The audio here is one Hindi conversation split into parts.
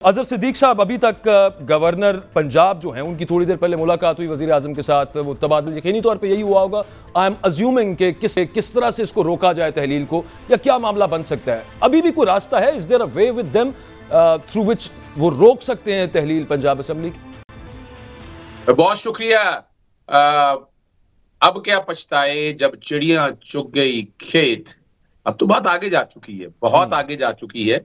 अजहर सिद्दीक साहब, अभी तक गवर्नर पंजाब जो हैं उनकी थोड़ी देर पहले मुलाकात हुई वजीर आजम के साथ, वो तबादला यकीनी तौर पे यही हुआ होगा। आई एम अज्यूमिंग कि किस तरह से इसको रोका जाए तहलील को, या क्या मामला बन सकता है? अभी भी कोई रास्ता है? Is there a way with them through which वो रोक सकते हैं तहलील पंजाब असेंबली की? बहुत शुक्रिया। अब क्या पछताए जब चिड़िया चुग गई खेत। अब तो बात आगे जा चुकी है, बहुत आगे जा चुकी है,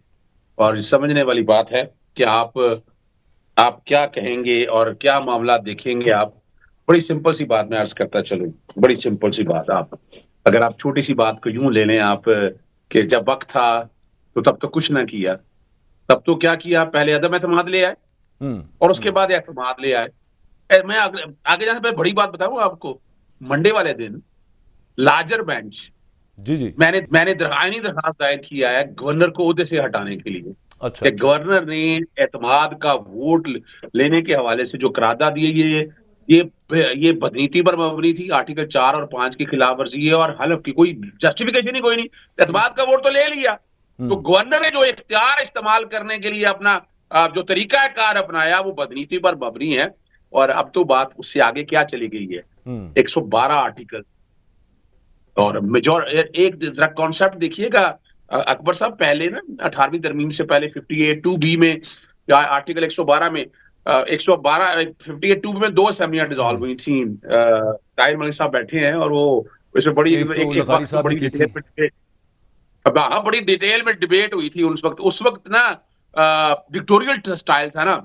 और समझने वाली बात है कि आप क्या कहेंगे और क्या मामला देखेंगे आप। बड़ी सिंपल सी बात मैं अर्ज करता चलूं, बड़ी सिंपल सी बात। अगर आप छोटी सी बात को यूं ले लें आप, कि जब वक्त था तो तब तो कुछ ना किया, तब तो क्या किया, पहले अदम एतमाद ले आए और उसके बाद एतमाद ले आए। मैं आगे जाने पर बड़ी बात बताऊं आपको। मंडे वाले दिन लार्जर बेंच जी मैंने आईनी दरखास्त दायर किया है गवर्नर को ओहदे से हटाने के लिए। अच्छा, कि गवर्नर ने एतमाद का वोट लेने के हवाले से जो करारदाद दी है, ये बदनीति पर मबनी थी, आर्टिकल 4 और 5 की खिलाफ वर्जी है, और हल्फ की कोई जस्टिफिकेशन ही कोई नहीं। एतमाद का वोट तो ले लिया, तो गवर्नर ने जो इख्तियार इस्तेमाल करने के लिए अपना जो तरीका कार अपनाया वो बदनीति पर मबनी है। और अब तो बात उससे आगे क्या चली गई है, 112 आर्टिकल और मेजोर एक जरा कॉन्सेप्ट देखिएगा अकबर साहब। पहले ना 18वीं तरमीम से पहले 58(2)B में या आर्टिकल 112 में 58(2)B में 2 असेंबलियां डिसॉल्व हुई थी। ताहिर मलिक साहब बैठे हैं और वो इसमें बड़ी बड़ी डिटेल में डिबेट हुई थी उस वक्त ना डिक्टोरियल स्टाइल था ना,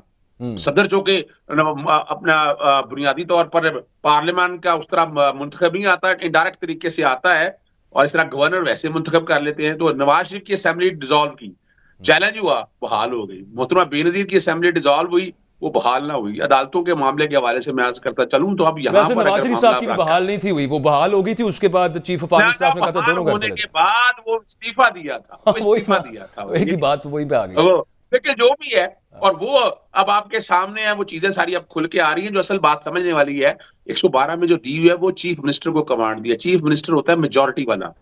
सदर जो के अपना बुनियादी तौर पर पार्लियामान का उस तरह मुंतखब नहीं आता, इनडायरेक्ट तरीके से आता है, और इस तरह गवर्नर वैसे मुंतखब कर लेते हैं। तो नवाज शरीफ की असेंबली डिसॉल्व की, चैलेंज हुआ, बहाल हो गई। मोहतरमा बेनजीर की असेंबली डिसॉल्व हुई, वो बहाल ना हुई। अदालतों के मामले के हवाले से मैं अर्ज करता चलूं तो अब यहाँ पर नवाज शरीफ साहब की बहाल नहीं थी हुई, वो बहाल हो गई थी, उसके बाद चीफ ऑफ आर्मी स्टाफ ने कहा था दोनों होने के बाद वो इस्तीफा दिया था, वही बात वही पे आ गई। देखिए जो भी है, और वो अब आपके सामने है, वो चीजें सारी अब खुल के आ रही हैं। जो असल बात समझने वाली है, 112 में जो दी हुई है वो चीफ मिनिस्टर को कमांड दिया। चीफ मिनिस्टर होता है मेजोरिटी वाला।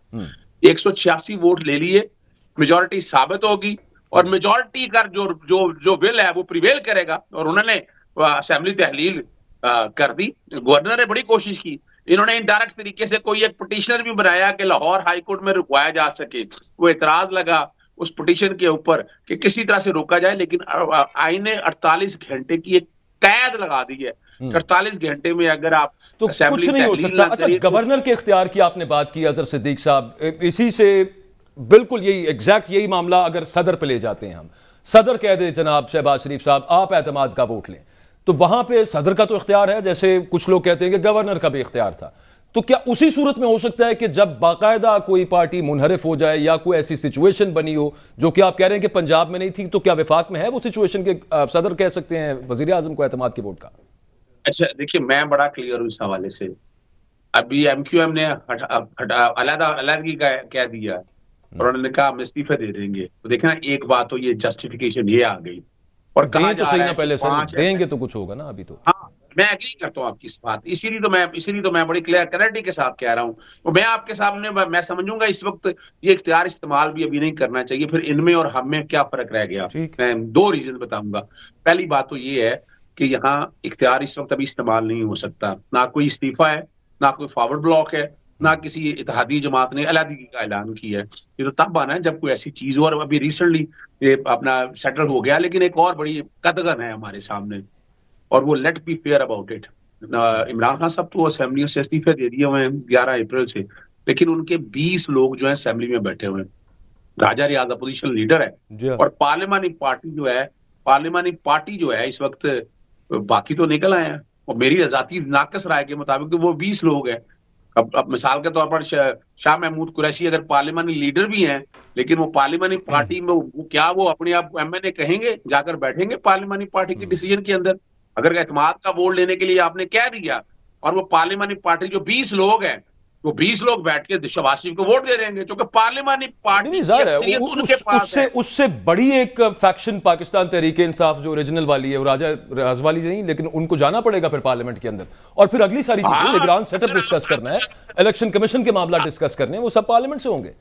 186 वोट ले लिए, मेजोरिटी साबित होगी, और मेजोरिटी का जो विल है वो प्रिवेल करेगा, और उन्होंने असेंबली तहलील कर दी। गवर्नर ने बड़ी कोशिश की, इन्होंने इनडायरेक्ट तरीके से कोई एक पिटिशनर भी बनाया कि लाहौर हाई कोर्ट में रुकवाया जा सके। वो एतराज लगा उस पिटिशन के ऊपर कि किसी तरह से रोका जाए, लेकिन आईन ने 48 घंटे की एक कैद लगा दी है। 48 घंटे में अगर आप तो कुछ नहीं हो सकता। अच्छा, गवर्नर के इख्तियार की आपने बात की अजहर सिद्दीक साहब, इसी से बिल्कुल यही मामला अगर सदर पे ले जाते हैं हम, सदर कह दे जनाब शहबाज शरीफ साहब आप एतमाद का वोट लें, तो वहां पे सदर का तो इख्तियार है, जैसे कुछ लोग कहते हैं कि गवर्नर का भी इख्तियार था। तो क्या उसी सूरत में हो सकता है कि जब बाकायदा कोई पार्टी मुनहरिफ हो जाए या कोई ऐसी सिचुएशन बनी हो जो कि आप कह रहे हैं कि पंजाब में नहीं थी, तो क्या विफाक में है वो सिचुएशन के सदर कह सकते हैं वजीर आजम को एतमाद के वोट का? अच्छा देखिए, मैं बड़ा क्लियर हूं इस हवाले से। अभी एमक्यूएम ने अलहदगी का कह दिया और उन्होंने कहा हम इस्तीफे दे देंगे। तो देखना, एक बात तो ये जस्टिफिकेशन ये आ गई, और कहा तो सही ना, पहले देंगे तो कुछ होगा ना। अभी तो हाँ, मैं एग्री करता हूँ आपकी इस बात, इसीलिए तो मैं बड़ी क्लैरिटी के साथ कह रहा हूँ। तो मैं आपके सामने मैं समझूंगा इस वक्त ये इख्तियार इस्तेमाल भी अभी नहीं करना चाहिए। फिर इनमें और हम में क्या फर्क रह गया, मैं 2 रीजन बताऊंगा। पहली बात तो ये है कि यहाँ इख्तियार इस वक्त अभी इस्तेमाल नहीं हो सकता, ना कोई इस्तीफा है, ना कोई फॉरवर्ड ब्लॉक है, ना किसी इत्तेहादी जमात ने अलहदगी का ऐलान किया है। ये तो तब आना है जब कोई ऐसी चीज हो, और अभी रिसेंटली ये अपना सेटल हो गया। लेकिन एक और बड़ी कदगन है हमारे सामने, और वो let be fair about it. Imran Khan साहब तो असेंबली से इस्तीफे दे दिए हुए हैं 11 अप्रैल से, लेकिन उनके 20 लोग जो है असेंबली में बैठे हुए हैं। राजा रियाज अपोजिशन लीडर है, और पार्लियामानी पार्टी जो है इस वक्त बाकी तो निकल आए हैं, और मेरी आजादी नाकस राय के मुताबिक तो वो 20 लोग हैं। अब मिसाल के तौर पर शाह महमूद कुरैशी अगर पार्लियामानी लीडर भी हैं, लेकिन वो पार्लियामानी पार्टी में वो अपने आप एमएनए कहेंगे, जाकर बैठेंगे पार्लियामानी पार्टी के डिसीजन के अंदर? अगर एतमाद का वोट लेने के लिए आपने कह दिया, और वो पार्लियामानी पार्टी जो 20 लोग हैं, वो 20 लोग बैठ के शहबाज शरीफ को वोट दे देंगे, क्योंकि पार्लियामानी पार्टी की अक्सरियत उनके पास है। उससे बड़ी एक फैक्शन पाकिस्तान तहरीक इंसाफ जो ओरिजिनल वाली है, वो राजा रियाज वाली नहीं, लेकिन उनको जाना पड़ेगा फिर पार्लियामेंट के अंदर, और फिर अगली सारी चीजें निगरान सेटअप डिस्कस करना है, इलेक्शन कमीशन के मामला डिस्कस करने हैं, वो सब पार्लियामेंट से होंगे।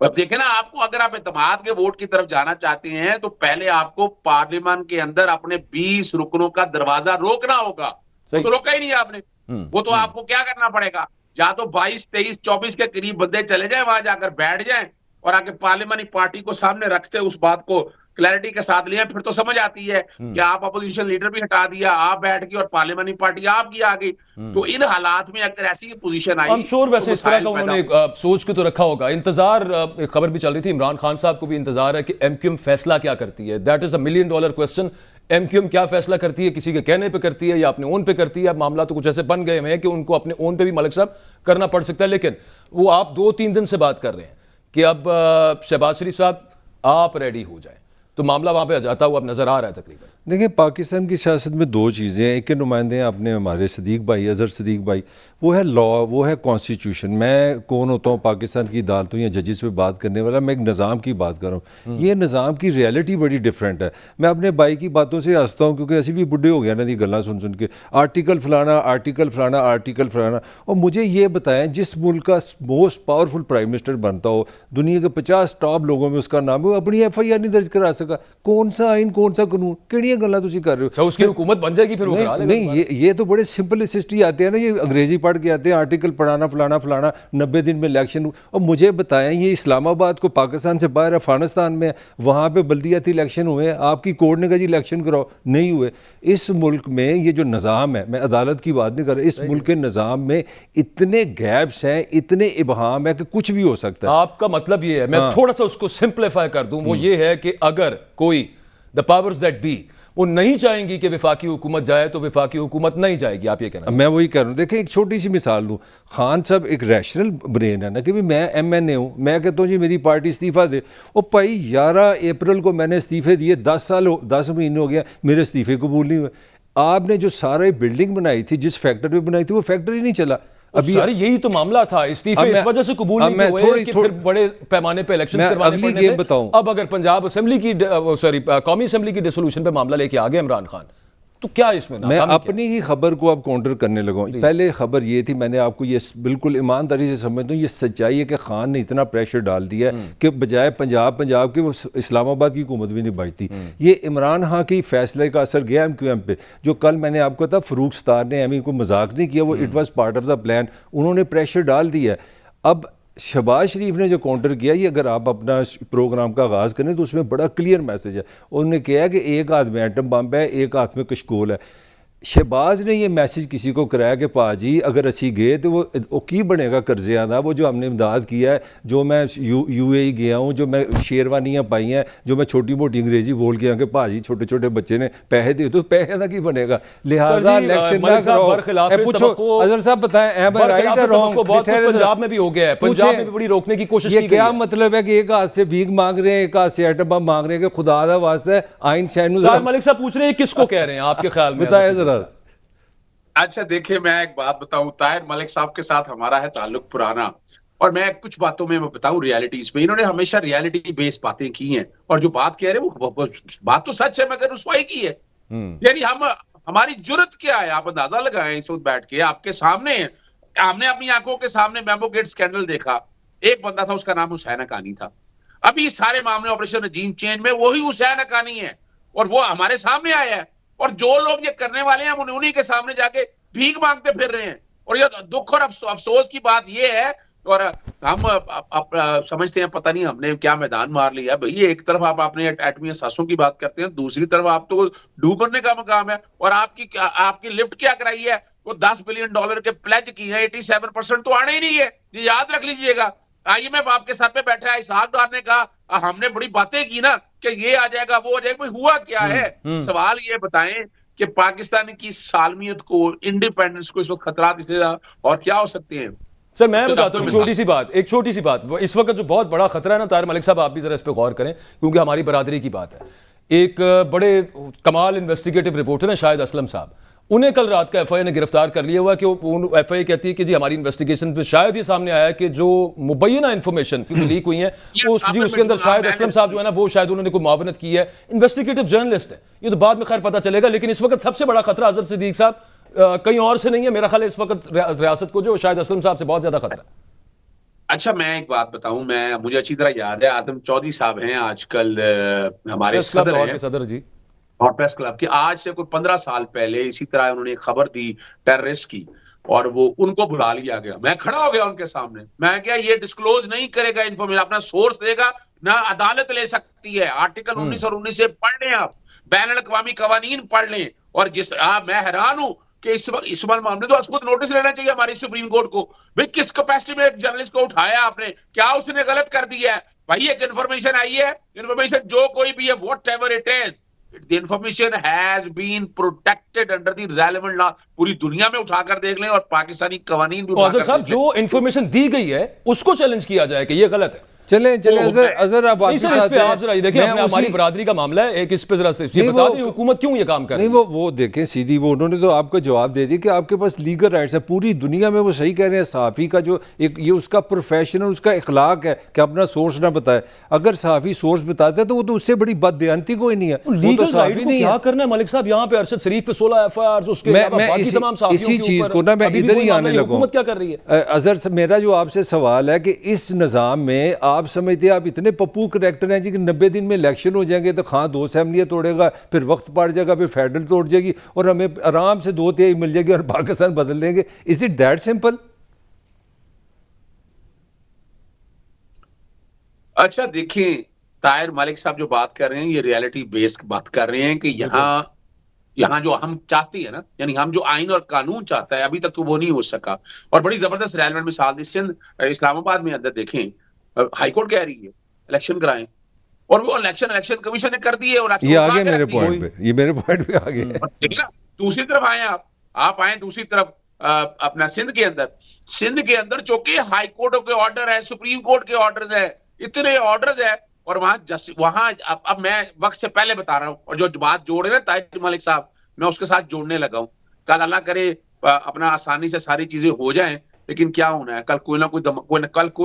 अब देखे ना, आपको अगर आप इत्तेमाद के वोट की तरफ जाना चाहते हैं तो पहले आपको पार्लियामेंट के अंदर अपने 20 रुकनों का दरवाजा रोकना होगा। वो तो रोका ही नहीं आपने। वो तो आपको क्या करना पड़ेगा, या तो 22, 23, 24 के करीब बंदे चले जाए, वहां जाकर बैठ जाएं और आके पार्लियामेंट पार्टी को सामने रखते उस बात को क्लैरिटी के साथ लिया, फिर तो समझ आती है कि आप अपोजिशन लीडर भी हटा दिया, आप बैठ गई और पार्लियामेंट पार्टी आपकी आ गई। तो इन हालात में अगर ऐसी position I, I am sure वैसे इस तरह का उन्होंने सोच के तो रखा होगा। इंतजार, एक खबर भी चल रही थी, इमरान खान साहब को भी इंतजार है कि एमक्यूएम फैसला क्या करती है। That is $1 million question. MQM क्या फैसला करती है, किसी के कहने पे करती है या अपने ओन पे करती है? अब मामला तो कुछ ऐसे बन गए हैं कि उनको अपने ओन पे भी मलिक साहब करना पड़ सकता है। लेकिन वो आप 2-3 दिन से बात कर रहे हैं कि अब शहबाज शरीफ साहब आप रेडी हो जाए, तो मामला वहां पे जाता हुआ अब नजर आ रहा है तकरीबन। देखिए, पाकिस्तान की सियासत में दो चीज़ें हैं। एक के नुमाइंदे हैं अपने हमारे सदीक भाई, अजहर सदीक भाई, वो है लॉ, वो है कॉन्स्टिट्यूशन। मैं कौन होता हूँ पाकिस्तान की अदालतों या जजेस पे बात करने वाला? मैं एक निज़ाम की बात कर रहा हूँ। ये निज़ाम की रियलिटी बड़ी डिफरेंट है। मैं अपने भाई की बातों से हंसता हूँ क्योंकि ऐसे भी बुढ़े हो गया ना दी गल्ला सुन सुन के, आर्टिकल फलाना, आर्टिकल फलाना, आर्टिकल फलाना। और मुझे ये बताएं, जिस मुल्क का मोस्ट पावरफुल प्राइम मिनिस्टर बनता हो, दुनिया के 50 टॉप लोगों में उसका नाम है, वो अपनी FIR नहीं दर्ज करा सका। कौन सा आइन, कौन सा कानून, किहड़ियां गल्लां तुसीं कर रहे हो? तो उसकी हुकूमत बन जाएगी फिर वो करा लेगा। नहीं, ये तो बड़े सिंपलिसिस्ट ही आते हैं ना, ये अंग्रेजी पढ़ के आते हैं, आर्टिकल पढ़ाना फलाना फलाना, 90 दिन में इलेक्शन। और मुझे बताएं, ये इस्लामाबाद को पाकिस्तान से बाहर अफगानिस्तान में, वहाँ पे बल्दियाती इलेक्शन हुए, आपकी कोर्ट ने कहा जी इलेक्शन कराओ, नहीं हुए। इस मुल्क में ये जो निज़ाम है, मैं अदालत की बात नहीं कर रहा, इस मुल्क के निज़ाम में इतने गैप्स हैं, इतने इबहाम है कि कुछ भी हो सकता है। आपका मतलब ये है, मैं थोड़ा सा उसको सिंप्लीफाई कर दूं, वो ये है कि अगर कोई द पावर्स दैट बी वो नहीं चाहेंगी कि विफाकी हुकूमत जाए तो विफाकी हुकूमत नहीं जाएगी। आप ये कहना? मैं वही कह रहा हूँ। देखिए, एक छोटी सी मिसाल दूँ। खान साहब एक रैशनल ब्रेन है ना, कि भी मैं MNA हूँ, मैं कहता हूँ जी मेरी पार्टी इस्तीफ़ा दे। और भाई 11 अप्रैल को मैंने इस्तीफ़े दिए, 10 महीने हो गया, मेरे इस्तीफ़े कबूल नहीं हुए। आपने जो सारे बिल्डिंग बनाई थी, जिस फैक्ट्री में बनाई थी, वो फैक्ट्री नहीं चला। अभी यही तो मामला था, इस्तीफे इस वजह से कबूल नहीं हुए कि फिर बड़े पैमाने पे इलेक्शन करवाने पड़ने थे। बताऊं, अब अगर पंजाब असेंबली की कौमी असेंबली की डिसोल्यूशन पे मामला लेके आ गए इमरान खान, तो क्या इसमें मैं अपनी ही खबर को अब काउंटर करने लगा। पहले खबर ये थी, मैंने आपको ये बिल्कुल ईमानदारी से समझता हूँ, ये सच्चाई है कि खान ने इतना प्रेशर डाल दिया कि बजाय पंजाब के वो इस्लामाबाद की हुकूमत भी नहीं बचती। ये इमरान खान के फैसले का असर गया MQM पे। जो कल मैंने आपको कहा, फरूक सत्तार ने एमी को मजाक नहीं किया, वो it was part of the plan, उन्होंने प्रेशर डाल दिया। अब शहबाज शरीफ ने जो काउंटर किया, ये अगर आप अपना प्रोग्राम का आगाज़ करें तो उसमें बड़ा क्लियर मैसेज है। उन्होंने कहा कि एक हाथ में एटम बम है, एक हाथ में कशकोल है। शहबाज ने ये मैसेज किसी को कराया कि पाजी अगर असी गए तो वो की बनेगा कर्जे आना, वो जो हमने इमदाद किया है, जो मैं UAE गया हूँ, जो मैं शेरवानियाँ पाई हैं, जो मैं छोटी मोटी अंग्रेजी बोल के कि पाजी छोटे छोटे बच्चे ने पैसे दिए, तो पैसे ना की बनेगा, लिहाजा इलेक्शन ना करो। पूछो अजहर साहब, बताएं राइट है रॉन्ग? पंजाब में भी हो गया है, पंजाब में भी बड़ी रोकने की कोशिश की गई है। क्या मतलब है कि एक हाथ से भीख मांग रहे हैं, एक हाथ से एटम बम मांग रहे हैं? कि खुदा दा वास्ता है आइन शैन। मलिक साहब पूछ रहे हैं किसको कह रहे हैं आपके ख्याल में? बताएं जरा। अच्छा देखिए, मैं एक बात बताऊं, ताहिर मलिक साहब के साथ हमारा है ताल्लुक पुराना, और मैं कुछ बातों में बताऊं रियलिटीज पे। इन्होंने हमेशा रियलिटी बेस्ड बातें की हैं, और जो बात कह रहे हैं वो बात तो सच है, मगर रुसवाई की है। यानी हमारी जुर्रत क्या है, आप अंदाजा लगाएं इस वक्त बैठ के आपके सामने। हमने अपनी आंखों के सामने बैम्बो गेट स्कैंडल देखा, एक बंदा था, उसका नाम हुसैन हक्कानी था। अभी सारे मामले ऑपरेशन रजीम चेंज में वही हुसैन हक्कानी है, और वो हमारे सामने आया है। और जो लोग ये करने वाले हैं, हम उन्हीं के सामने जाके भीख मांगते फिर रहे हैं। और ये दुख और अफसोस की बात ये है, और हम समझते हैं पता नहीं हमने क्या मैदान मार लिया भाई। एक तरफ आप अपने एटमी असासों की बात करते हैं, दूसरी तरफ आप तो डूबने का मकाम है। और आपकी लिफ्ट क्या कराई है, वो $10 बिलियन के प्लेज की है, 87% तो आने ही नहीं है, ये याद रख लीजिएगा। IMF आपके सर पे बैठा है, इसहाक डार ने कहा हमने बड़ी बातें की ना कि ये आ जाएगा वो आ जाएगा, भाई हुआ क्या है? सवाल ये बताएं कि पाकिस्तान की सालमियत को, इंडिपेंडेंस को इस वक्त खतरात इससे और क्या हो सकते हैं? सर मैं बताता हूँ एक छोटी सी बात। इस वक्त जो बहुत बड़ा खतरा है ना, ताहिर मलिक साहब आप भी जरा इस पे गौर करें, क्योंकि हमारी बरादरी की बात है। एक बड़े कमाल इन्वेस्टिगेटिव रिपोर्टर है शाहिद असलम साहब, उन्हें कल रात का FIA ने गिरफ्तार कर लिया हुआ कि FIA कहती है कि जी हमारी इन्वेस्टिगेशन पे शायद ये सामने आया कि जो मुबैना इन्फॉर्मेशन लीक हुई है उसके अंदर शायद असलम साहब जो है ना, वो शायद उन्होंने कोई मुआवनत की है। इन्वेस्टिगेटिव जर्नलिस्ट है, ये तो बाद में खैर पता चलेगा। लेकिन इस वक्त सबसे बड़ा खतरा अजहर सिद्दीक साहब कहीं और से नहीं है, मेरा ख्याल है इस वक्त रियासत को जो शायद असलम साहब से बहुत ज्यादा खतरा है। अच्छा, मैं एक बात बताऊं, मुझे अच्छी तरह याद है, आजम चौधरी साहब हैं आजकल हमारे प्रेस क्लब सदर लाहौर हैं के सदर जी। और प्रेस क्लब की। आज से कोई 15 साल पहले इसी तरह उन्होंने एक खबर दी टेररिस्ट की, और वो उनको बुला लिया गया। मैं खड़ा हो गया उनके सामने, मैं क्या, ये डिस्क्लोज नहीं करेगा इन्फॉर्मेशन, अपना सोर्स देगा ना, अदालत ले सकती है। आर्टिकल 19 और 19 से पढ़ लें आप, बैन अल-अक़वामी कवानीन पढ़ लें। और मैं हैरान हूं कि इस बार मामले तो खुद नोटिस लेना चाहिए हमारी सुप्रीम कोर्ट को। भाई किस कैपेसिटी में एक जर्नलिस्ट को उठाया आपने, क्या उसने गलत कर दिया है? भाई एक इन्फॉर्मेशन आई है, इन्फॉर्मेशन जो कोई भी है, what ever it is, the information has been protected under the relevant law। पूरी दुनिया में उठाकर देख लें और पाकिस्तानी कवानीन भी अजहर साहब, जो इन्फॉर्मेशन दी गई है उसको चैलेंज किया जाए कि ये गलत है। चले अजहर आप नहीं सर, इस पे आप जरा देखिए, हमारी बरादरी का मामला है, एक इस पे जरा ये बता दें हुकूमत क्यों ये काम कर रही है। नहीं, वो देखें सीधी, वो उन्होंने तो आपको जवाब दे दिया कि आपके पास लीगल राइट्स है पूरी दुनिया में। वो सही कह रहे हैं, सहाफ़ी का जो एक ये उसका प्रोफेशनल, उसका इखलाक है कि अपना सोर्स ना बताए। अगर सहाफ़ी सोर्स बताता है तो वो तो उससे बड़ी बददयानती कोई नहीं है। लीगल राइट को क्या करना है मलिक साहब? यहाँ पे अरशद शरीफ पे 16 FIR, उसके इसी चीज को ना मैं इधर ही आने लगूं। हुकूमत क्या कर रही है? अजहर, मेरा जो आपसे सवाल है कि इस निज़ाम में आप समझते हैं, आप इतने पप्पू करेक्टर हैं जी कि 90 दिन में इलेक्शन हो जाएंगे तो खां 2 असेंबलियाँ तोड़ेगा, फिर वक्त पड़ जाएगा, फिर फेडरल तोड़ जाएगी और हमें आराम से 2/3 मिल जाएगी और पाकिस्तान बदल देंगे। Is it that simple? अच्छा देखिए, ताहिर मलिक साहब जो बात कर रहे हैं, ये रियलिटी बेस्ड बात कर रहे हैं कि यहाँ जो हम चाहते हैं ना, यानी हम जो आइन और कानून चाहता है, अभी तक तो वो नहीं हो सका। और बड़ी जबरदस्त रेलेवेंट मिसाल दी, सिंध इस्लामाबाद में अंदर देखें, हाईकोर्ट कह रही है इलेक्शन कराएं, और वो इलेक्शन कमीशन ने कर दी है। और ये आ गया मेरे पॉइंट पे, ये मेरे पॉइंट पे आ गया। ठीक है ना, दूसरी तरफ आए आप आए दूसरी तरफ अपना सिंध के अंदर चूंकि हाई कोर्ट के ऑर्डर है, सुप्रीम कोर्ट के ऑर्डर्स है, इतने ऑर्डर्स है, और वहां अब मैं वक्त से पहले बता रहा हूं, और जो बात जोड़ रहे हैं ताहिर मलिक साहब, मैं उसके साथ जोड़ने लगा हूं। कल अल्लाह करे अपना आसानी से सारी चीजें हो जाएं, लेकिन क्या होना है, कल कोई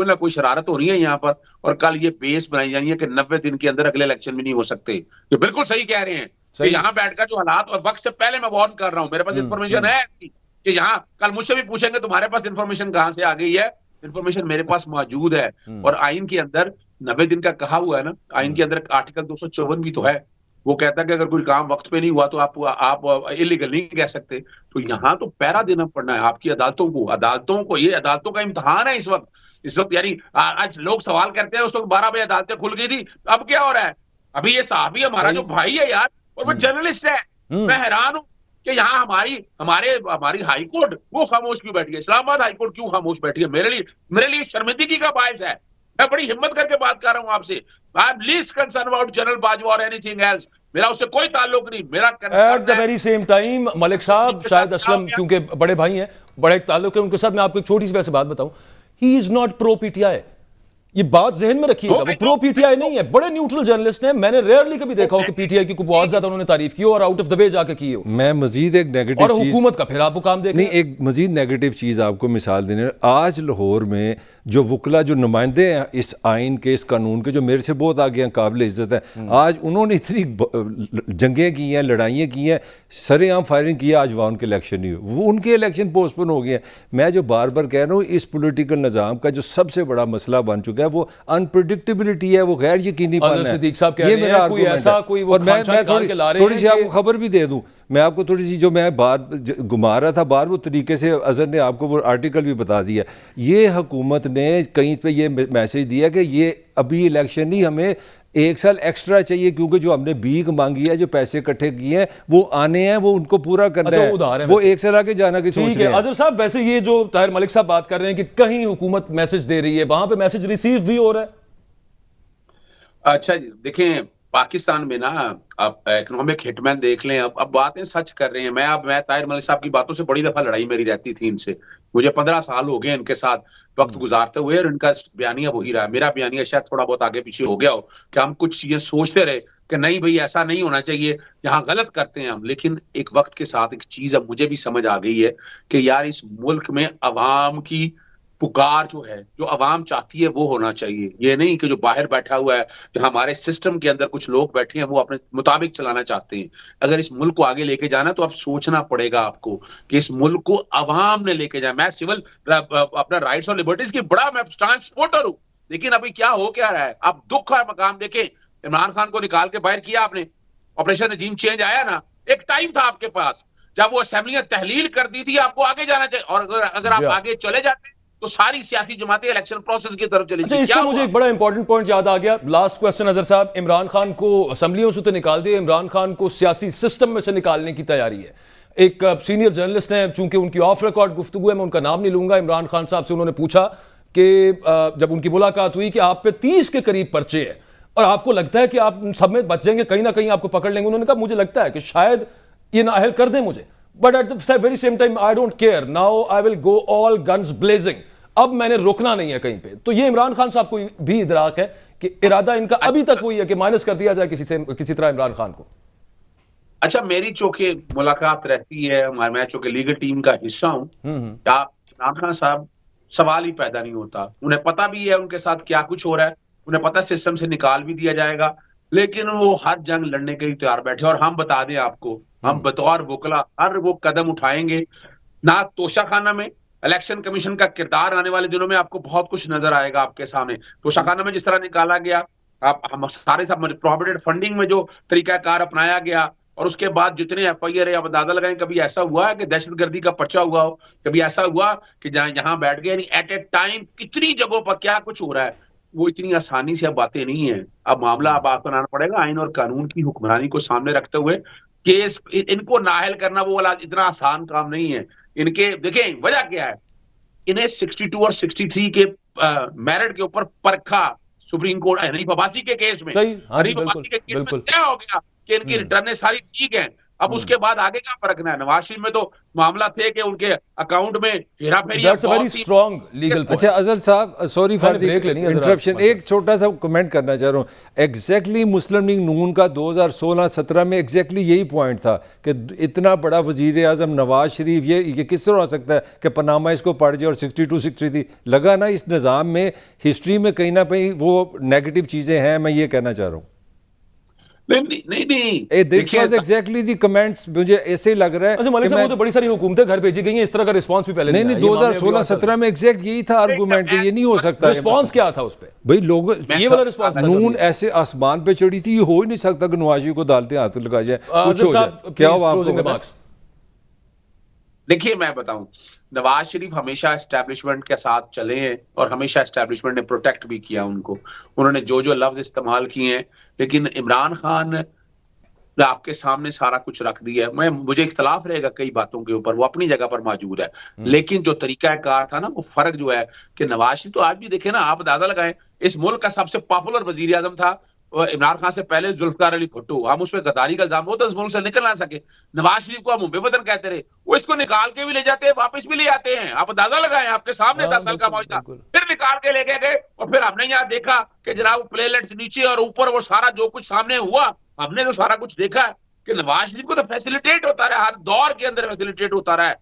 ना कोई शरारत हो रही है यहाँ पर, और कल ये बेस बनाई जानी है कि 90 दिन के अंदर अगले इलेक्शन भी नहीं हो सकते। ये बिल्कुल सही कह रहे हैं कि यहाँ बैठकर जो हालात, और वक्त से पहले मैं वार्न कर रहा हूँ, मेरे पास इन्फॉर्मेशन है ऐसी कि यहाँ कल मुझसे भी पूछेंगे तुम्हारे पास इन्फॉर्मेशन कहाँ से आ गई है, इन्फॉर्मेशन मेरे पास मौजूद है। और आइन के अंदर 90 दिन का कहा हुआ है ना, आइन के अंदर आर्टिकल 254 भी तो है, वो कहता है कि अगर कोई काम वक्त पे नहीं हुआ तो आप इलीगल नहीं कह सकते। तो यहाँ तो पहरा देना पड़ना है आपकी अदालतों को। ये अदालतों का इम्तिहान है इस वक्त। यानी आज लोग सवाल करते हैं, उस वक्त 12 बजे अदालतें खुल गई थी, अब क्या हो रहा है? अभी ये साहबी हमारा जो भाई है यार, और वो जर्नलिस्ट है, मैं हैरान हूं कि यहाँ हमारी हाई कोर्ट वो खामोश क्यों बैठी है, इस्लामाबाद हाई कोर्ट क्यों खामोश बैठी है? मेरे लिए शर्मिंदगी का बायस है। मैं बड़ी हिम्मत करके बात कर रहा हूं आपसे। I am least concern about general Bajwa और एनीथिंग एल्स। मेरा उससे कोई ताल्लुक नहीं, मेरा at the very same time Malik साहब, शायद असलम क्योंकि बड़े भाई हैं, बड़े ताल्लुक है उनके साथ, मैं आपको एक छोटी सी वैसे बात बताऊं, he is not pro PTI. ये बात जहन में रखिएगा, वो प्रो पीटीआई नहीं है, बड़े न्यूट्रल जर्नलिस्ट हैं। मैंने रेयरली कभी देखा हो कि पीटीआई की बहुत ज्यादा उन्होंने तारीफ की और आउट ऑफ द वे जाके की हो। मैं मजीद एक नेगेटिव और हुकूमत का फिर आपको काम देखना, नहीं, एक मजीद नेगेटिव चीज़ आपको मिसाल देने, आज लाहौर में जो वकला, जो नुमाइंदे हैं इस आइन के, इस कानून के, जो मेरे से बहुत आगे हैं, काबिल इज़्ज़त है, आज उन्होंने इतनी जंगें की हैं, लड़ाइयाँ की हैं, सरेआम फायरिंग की है, आज वहाँ उनके इलेक्शन नहीं हुए, वो उनके इलेक्शन पोस्टपोन हो गए हैं। मैं जो बार बार कह रहा हूँ, इस पॉलिटिकल निज़ाम का जो सबसे बड़ा मसला बन चुका है वो अनप्रेडिक्टेबिलिटी है, वो गैर यकीनी पाना है। ये मेरा आर्गुमेंट है। और मैं थोड़ी सी आपको खबर भी दे दूँ, मैं आपको थोड़ी सी, जो मैं बात घुमा रहा था बार, वो तरीके से अजहर ने आपको वो आर्टिकल भी बता दिया। ये हुकूमत ने कहीं पे ये मैसेज दिया कि ये अभी इलेक्शन नहीं, हमें 1 साल एक्स्ट्रा चाहिए, क्योंकि जो हमने भीख मांगी है, जो पैसे इकट्ठे किए हैं वो आने हैं, वो उनको पूरा करना है, वो 1 साल आगे जाना की सोच रहे हैं। अजहर साहब, वैसे ये जो ताहिर मलिक साहब बात कर रहे हैं कि कहीं हुकूमत मैसेज दे रही है, वहां पे मैसेज रिसीव भी हो रहा है। अच्छा जी, देखें पाकिस्तान में ना आप इकोनॉमिक हिटमैन देख लें, अब बातें सच कर रहे हैं। मैं ताहिर मलिक साहब की बातों से बड़ी दफा लड़ाई मेरी रहती थी इनसे, मुझे 15 साल हो गए इनके साथ वक्त गुजारते हुए, और इनका बयानिया वही रहा। मेरा बयानिया शायद थोड़ा बहुत आगे पीछे हो गया हो कि हम कुछ चीजें सोचते रहे कि नहीं भाई ऐसा नहीं होना चाहिए, यहाँ गलत करते हैं हम। लेकिन एक वक्त के साथ एक चीज अब मुझे भी समझ आ गई है कि यार इस मुल्क में अवाम की पुकार जो है, जो अवाम चाहती है वो होना चाहिए। ये नहीं कि जो बाहर बैठा हुआ है, जो हमारे सिस्टम के अंदर कुछ लोग बैठे हैं वो अपने मुताबिक चलाना चाहते हैं। अगर इस मुल्क को आगे लेके जाना है तो अब सोचना पड़ेगा आपको कि इस मुल्क को अवाम ने लेके जाए। मैं सिविल अपना राइट्स और लिबर्टीज की बड़ा मैं स्ट्रांग सपोर्टर हूं, लेकिन अभी क्या हो क्या रहा है, आप दुख का मकाम देखें। इमरान खान को निकाल के बाहर किया आपने, ऑपरेशन रजीम चेंज आया ना, एक टाइम था आपके पास जब वो असेंबलियां तहलील कर दी थी, आपको आगे जाना चाहिए। और अगर आप आगे चले जाते तो सारी सियासी जमातें इलेक्शन प्रोसेस की तरफ चली। अच्छा, इससे मुझे एक बड़ा इंपॉर्टेंट पॉइंट याद आ गया। लास्ट क्वेश्चन अजहर साहब, इमरान खान को असेंबलियों से तो निकाल दिया, इमरान खान को सियासी सिस्टम में से निकालने की तैयारी है। एक सीनियर जर्नलिस्ट हैं, चूंकि उनकी ऑफ रिकॉर्ड गुफ्तगू है, मैं उनका नाम नहीं लूंगा, इमरान खान साहब से उन्होंने पूछा कि जब उनकी मुलाकात हुई कि आप पे 30 के करीब पर्चे हैं और आपको लगता है कि आप सब में बच जाएंगे, कहीं ना कहीं आपको पकड़ लेंगे। उन्होंने कहा मुझे लगता है कि शायद ये नाअहल कर दें मुझे, but at the very same time I don't care, now I will go all guns blazing. अब मैंने रुकना नहीं है कहीं पे। तो ये इमरान खान साहब को भी इदराक है कि इरादा इनका अभी तक वही है कि माइनस कर दिया जाए किसी तरह इमरान खान को। अच्छा, मेरी चूंकि मुलाकात रहती है, मैं चूंकि लीगल टीम का हिस्सा हूं, इमरान खान साहब सवाल ही पैदा नहीं होता। उन्हें पता भी है उनके साथ क्या कुछ हो रहा है, उन्हें पता सिस्टम से निकाल भी दिया जाएगा, लेकिन वो हर जंग लड़ने के लिए तैयार बैठे। और हम बता दें आपको, हम बतौर वकला हर वो कदम उठाएंगे ना। तोशाखाना में इलेक्शन कमीशन का किरदार आने वाले दिनों में आपको बहुत कुछ नजर आएगा आपके सामने। तोशाखाना में जिस तरह निकाला गया, हम सारे सब प्रोहिबिटेड फंडिंग में जो तरीकाकार अपनाया गया, और उसके बाद जितने एफआईआर है, आप अंदाजा लगाएं, कभी ऐसा हुआ है कि दहशतगर्दी का पर्चा हुआ हो, कभी ऐसा हुआ कि जहां बैठ गए, यानी एट ए टाइम कितनी जगहों पर क्या कुछ हो रहा है, वो इतनी आसानी से अब बातें नहीं है। अब मामला अब आपको बनाना पड़ेगा आइन और कानून की हुक्मरानी को सामने रखते हुए। केस इनको नाअहल करना वो वाला इतना आसान काम नहीं है। इनके देखें वजह क्या है, इन्हें 62 और 63 के मेरिट के ऊपर परखा सुप्रीम कोर्ट हनीफ अब्बासी के केस में। हनीफ अब्बासी के केस में क्या हो गया कि इनकी रिटर्नें सारी ठीक हैं, अब उसके बाद आगे क्या परखना है। नवाज शरीफ में तो मामला थे कि उनके अकाउंट में हेरा फेरी। अच्छा अजहर साहब, सॉरी फॉर द इंटरप्शन, एक छोटा सा कमेंट करना चाह रहा हूँ। एग्जैक्टली मुस्लिम लीग नून का 2016-17 में एग्जैक्टली यही पॉइंट था कि इतना बड़ा वजीर आजम नवाज शरीफ, ये किस तरह हो सकता है कि पनामा इसको पड़ जाए और 62-63 लगा ना। इस निज़ाम में हिस्ट्री में कहीं ना कहीं वो नेगेटिव चीज़ें हैं, मैं ये कहना चाह रहा हूँ। नहीं एग्जैक्टली दी कमेंट्स मुझे ऐसे ही लग रहा है। अच्छा मलिक साहब, वो तो बड़ी सारी हुकूमतें घर भेजी गई हैं, इस तरह का रिस्पांस भी पहले नहीं 2016-17 में एग्जैक्ट यही था आर्गुमेंट कि ये नहीं हो सकता। रिस्पांस क्या था उस पे भाई? लोग ये वाला रिस्पांस नून ऐसे आसमान पे चढ़ी थी, ये हो ही नहीं सकता कि नवाजी को दालते हाथ लगा जाए, कुछ हो जाए। क्या हुआ आपको? देखिए मैं बताऊं, नवाज शरीफ हमेशा एस्टैब्लिशमेंट के साथ चले हैं और हमेशा एस्टैब्लिशमेंट ने प्रोटेक्ट भी किया उनको। उन्होंने जो जो लफ्ज इस्तेमाल किए हैं, लेकिन इमरान खान ने आपके सामने सारा कुछ रख दिया है। मुझे इख्तलाफ रहेगा कई बातों के ऊपर, वो अपनी जगह पर मौजूद है, लेकिन जो तरीकाकार था ना, वो फर्क जो है कि नवाज शरीफ तो आज भी देखे ना, आप अंदाजा लगाएं, इस मुल्क का सबसे पॉपुलर वजीर आजम था इमरान खान से पहले जुल्फकार अली भुट्टो। हम उस पर गद्दारी का इल्जाम, वो तो इस मुल्क से निकल ना सके। नवाज शरीफ को हम मुंबई वतन कहते रहे, वो इसको निकाल के भी ले जाते हैं, वापस भी ले आते हैं। आप अंदाजा लगाएं, आपके सामने 10 साल का मौज था, फिर निकाल के लेके गए, और फिर हमने यहाँ देखा कि जनाब प्लेलेट्स नीचे और ऊपर वो सारा जो कुछ सामने हुआ, हमने तो सारा कुछ देखा कि नवाज शरीफ को तो फैसिलिटेट होता रहा, हर दौर के अंदर फैसिलिटेट होता रहा है।